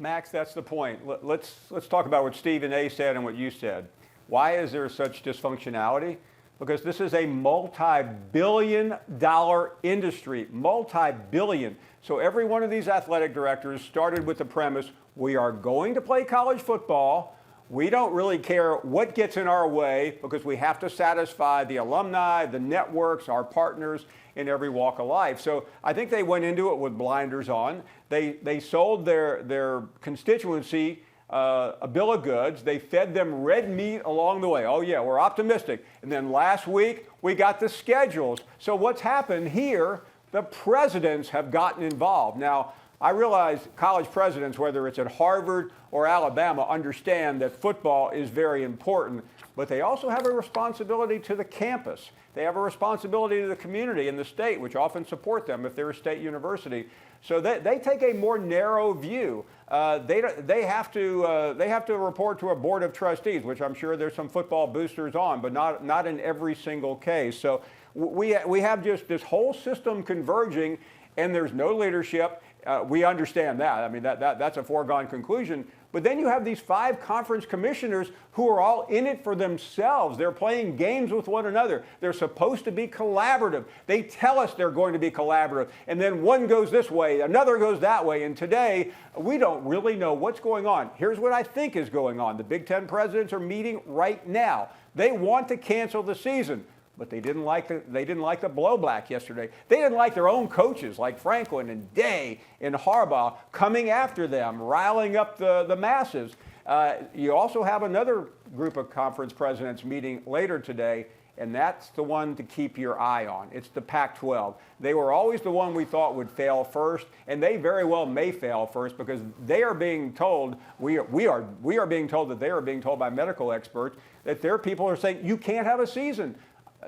Max, that's the point. Let's talk about what Stephen A. said and what you said. Why is there such dysfunctionality? Because this is a multi-billion-dollar industry, multi-billion. So every one of these athletic directors started with the premise, we are going to play college football. We don't really care what gets in our way because we have to satisfy the alumni, the networks, our partners in every walk of life. So I think they went into it with blinders on. They sold their constituency a bill of goods. They fed them red meat along the way. Oh yeah, we're optimistic. And then last week we got the schedules. So what's happened here, the presidents have gotten involved. Now, I realize college presidents, whether it's at Harvard or Alabama, understand that football is very important, but they also have a responsibility to the campus. They have a responsibility to the community and the state, which often support them if they're a state university. So they take a more narrow view. They have to report to a board of trustees, which I'm sure there's some football boosters on, but not in every single case. So we have just this whole system converging, and there's no leadership. We understand that. I mean, that's a foregone conclusion. But then you have these 5 conference commissioners who are all in it for themselves. They're playing games with one another. They're supposed to be collaborative. They tell us they're going to be collaborative. And then one goes this way, another goes that way. And today, we don't really know what's going on. Here's what I think is going on. The Big Ten presidents are meeting right now. They want to cancel the season. But they didn't like the blowback yesterday. They didn't like their own coaches like Franklin and Day and Harbaugh coming after them, riling up the masses. You also have another group of conference presidents meeting later today, and that's the one to keep your eye on. It's the Pac-12. They were always the one we thought would fail first, and they very well may fail first because they are being told, we are being told that they are being told by medical experts that their people are saying you can't have a season.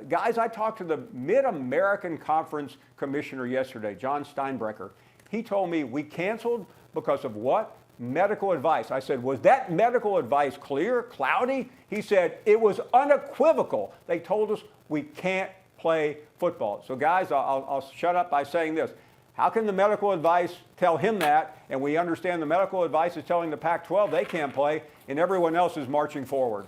Guys, I talked to the Mid-American Conference Commissioner yesterday, John Steinbrecher. He told me we canceled because of what? Medical advice. I said, was that medical advice clear, cloudy? He said, it was unequivocal. They told us we can't play football. So guys, I'll shut up by saying this. How can the medical advice tell him that, and we understand the medical advice is telling the Pac-12 they can't play, and everyone else is marching forward?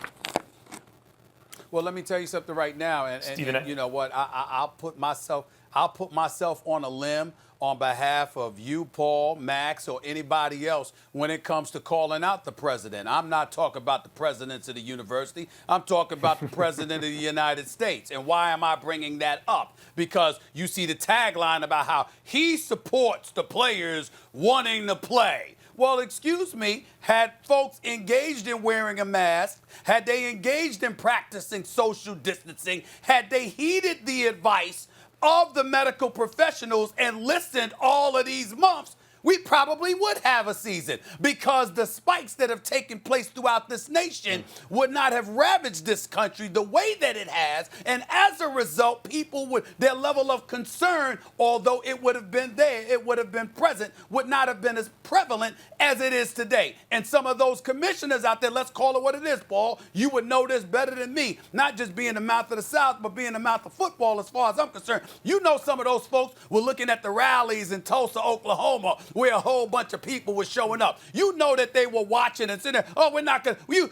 Well, let me tell you something right now, and you know what? I'll put myself on a limb on behalf of you, Paul, Max, or anybody else when it comes to calling out the president. I'm not talking about the presidents of the university. I'm talking about the president of the United States. And why am I bringing that up? Because you see the tagline about how he supports the players wanting to play. Well, excuse me, had folks engaged in wearing a mask, had they engaged in practicing social distancing, had they heeded the advice of the medical professionals and listened all of these months, we probably would have a season because the spikes that have taken place throughout this nation would not have ravaged this country the way that it has. And as a result, people would, their level of concern, although it would have been there, it would have been present, would not have been as prevalent as it is today. And some of those commissioners out there, let's call it what it is, Paul, you would know this better than me, not just being the mouth of the South, but being the mouth of football as far as I'm concerned. You know some of those folks were looking at the rallies in Tulsa, Oklahoma, where a whole bunch of people were showing up. You know that they were watching and sitting there, oh, we're not going to, you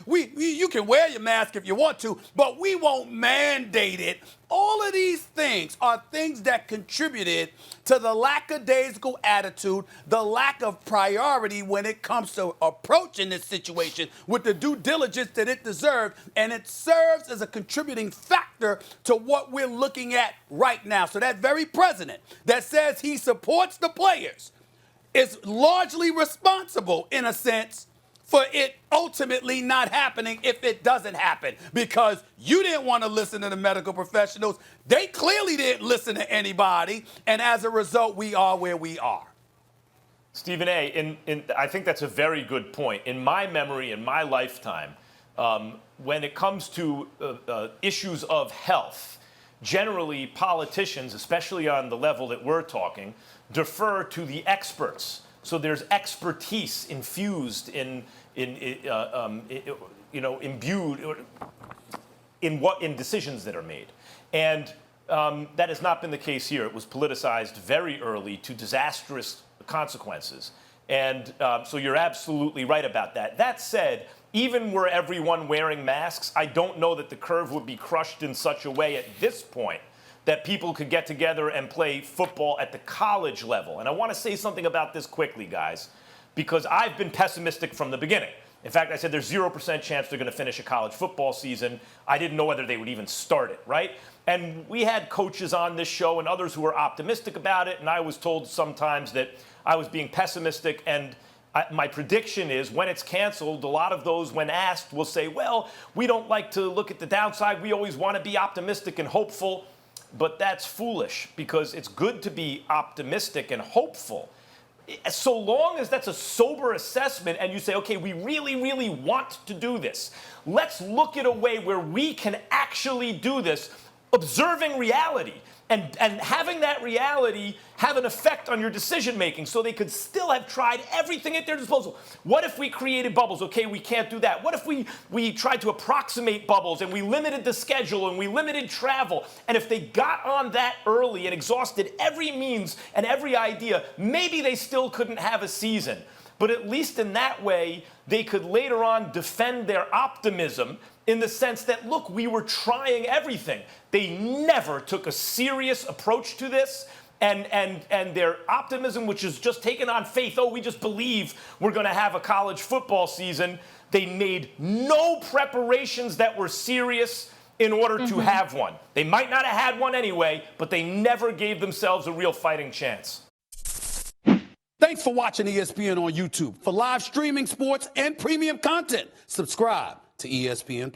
can wear your mask if you want to, but we won't mandate it. All of these things are things that contributed to the lackadaisical attitude, the lack of priority when it comes to approaching this situation with the due diligence that it deserved, and it serves as a contributing factor to what we're looking at right now. So that very president that says he supports the players is largely responsible, in a sense, for it ultimately not happening if it doesn't happen, because you didn't want to listen to the medical professionals. They clearly didn't listen to anybody, and as a result, we are where we are. Stephen A., I think that's a very good point. In my memory, in my lifetime, when it comes to issues of health, generally politicians, especially on the level that we're talking, defer to the experts. So there's expertise infused imbued in decisions that are made, and that has not been the case here. It was politicized very early to disastrous consequences, And so you're absolutely right about that. That said, even were everyone wearing masks, I don't know that the curve would be crushed in such a way at this point that people could get together and play football at the college level. And I want to say something about this quickly, guys, because I've been pessimistic from the beginning. In fact, I said there's 0% chance they're going to finish a college football season. I didn't know whether they would even start it, right? And we had coaches on this show and others who were optimistic about it, and I was told sometimes that I was being pessimistic. And my prediction is when it's canceled, a lot of those, when asked, will say, well, we don't like to look at the downside. We always want to be optimistic and hopeful. But that's foolish, because it's good to be optimistic and hopeful. So long as that's a sober assessment and you say, okay, we really, really want to do this. Let's look at a way where we can actually do this, observing reality and having that reality have an effect on your decision making, so they could still have tried everything at their disposal. What if we created bubbles? Okay, we can't do that. What if we tried to approximate bubbles and we limited the schedule and we limited travel? And if they got on that early and exhausted every means and every idea, maybe they still couldn't have a season. But at least in that way, they could later on defend their optimism in the sense that, look, we were trying everything. They never took a serious approach to this. And their optimism, which is just taken on faith, oh, we just believe we're going to have a college football season. They made no preparations that were serious in order to have one. They might not have had one anyway, but they never gave themselves a real fighting chance. Thanks for watching ESPN on YouTube. For live streaming, sports, and premium content, subscribe to ESPN+.